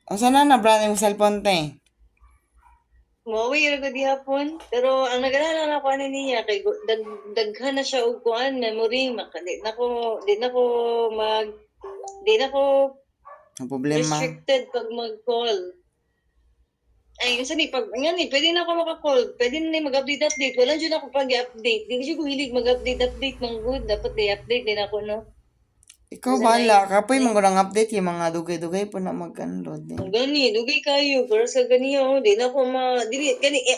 Asa na brand yung cellphone te? Mauwi ra gud hapon, pero ang nagana na ko ani niya kay daghan na siya og kuan memory mag di na ko Ang problema. restricted pag mag-call. Ay, kasi pag, nga ni, pwede na ako maka-call. Pwede na mag-update. Wala dyan ako pag-update. Di kasi ko hilig mag-update ng good. Dapat i-update din ako, no? Ikaw Basta na bala, kapoy mong update yung mga dugay-dugay po na mag-unload eh. gani, dugay kayo. Pero sa ganiyo, di na ako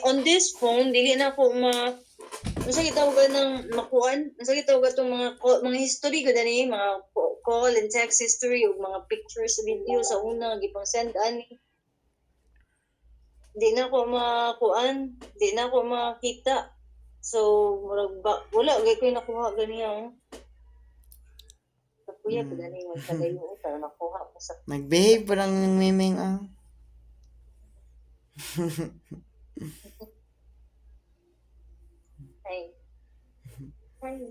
on this phone, dili na ako nasa gitawag ng makuan, nasa gitawag itong mga history ko dani, mga call and text history, o mga pictures, video sa una, gipang send ani. Di na ako makuan, di na ako makita. So, wala, gay ko yung nakuha ganiya. Sa kuya, gani mo, tagayo, para nakuha ko sa Nag-behave pa lang yung miming ay. Ay.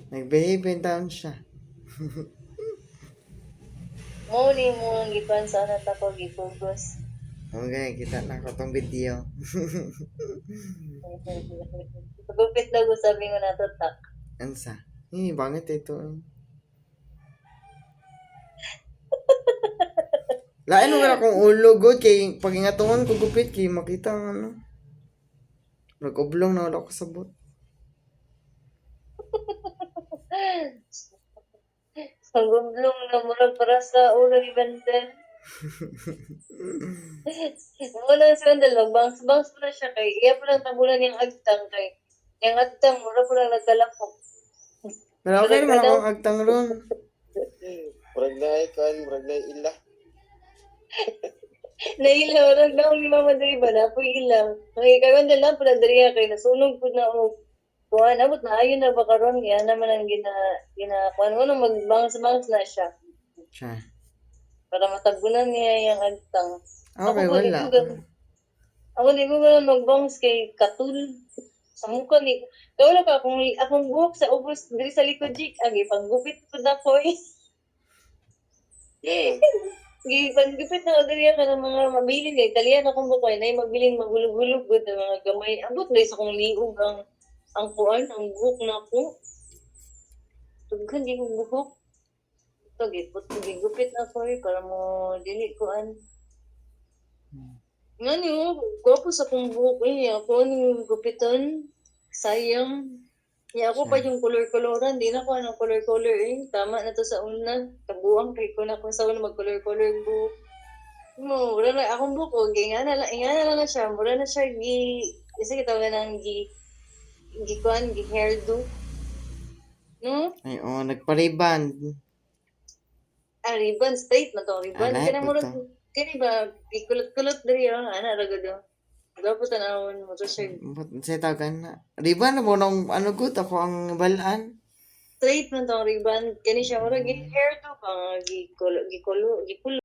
Nag-behave yung taon siya. Mo ni mo ang gipan sa anak ako gifocus. Okay, kita na ko tong video. Gupit na ko sabi ko na tak. Ansa? Bangit ito. Lain mo akong ulo good kay pag ingatungan ko gupit kay makita ang ano. Nag-oblong na wala ko sabot. Ang gumblong na murag para sa ulo ni Bandel. Muna si Bandel, mag-bounce na siya kay iya pa lang tabunan yung agtang kay yung agtang mura pa lang nagkalapok. Pero okay naman akong agtang ron. Murag na ikan, murag na ila. Nailaw lang daw ni Mama Driba na po ilaw. Ang ikaw Bandel na pala dariya kay nasunog po na o kuhan, abot na ayun na ba karon kaya naman ang kuhan mo nung mag-bounce na siya. Siya. Para matagunan niya yung agtang. Okay, wala. Ako di ko ba mag-bounce kay Katul. Sa mukha ni... Kaya ka, akong buhok sa ubos, diri sa likod jik, agi, panggupit ko na ko eh. Panggupit na diri ka ng mga mabilin eh. Italian akong bukoy, na yung mabiling magulog-gulog ng mga gamay. Abot na isa kong liog ang kuan, ang buhok na ko. Tughan, di kong buhok. Ito, gigupit na ko eh, para mo dili kuan. Nga niyo, gwapo sa kong buhok eh. Ako ang gupitan. Sayang. Kaya ako pa yung color-coloran. Di na ko anong color-color eh. Tama na to sa una. Kabuang kay ko na kung sa una mag-color-color buhok. Mura na akong buhok. Nga na lang na siya. Mura na siya isa kita nga ng hairdo. No? Ay, nagpa-ribbon. Ribbon, straight na to. Ribbon. Alay, Kaya ba, kulot-kulot dali yun. Ragado. Gapo tanawon mo to siya. Sa tagan na. Ribbon na mo nung ano good ako ang balaan. Straight man tong ribbon. Kani siya, mura, hair to. Gikulo.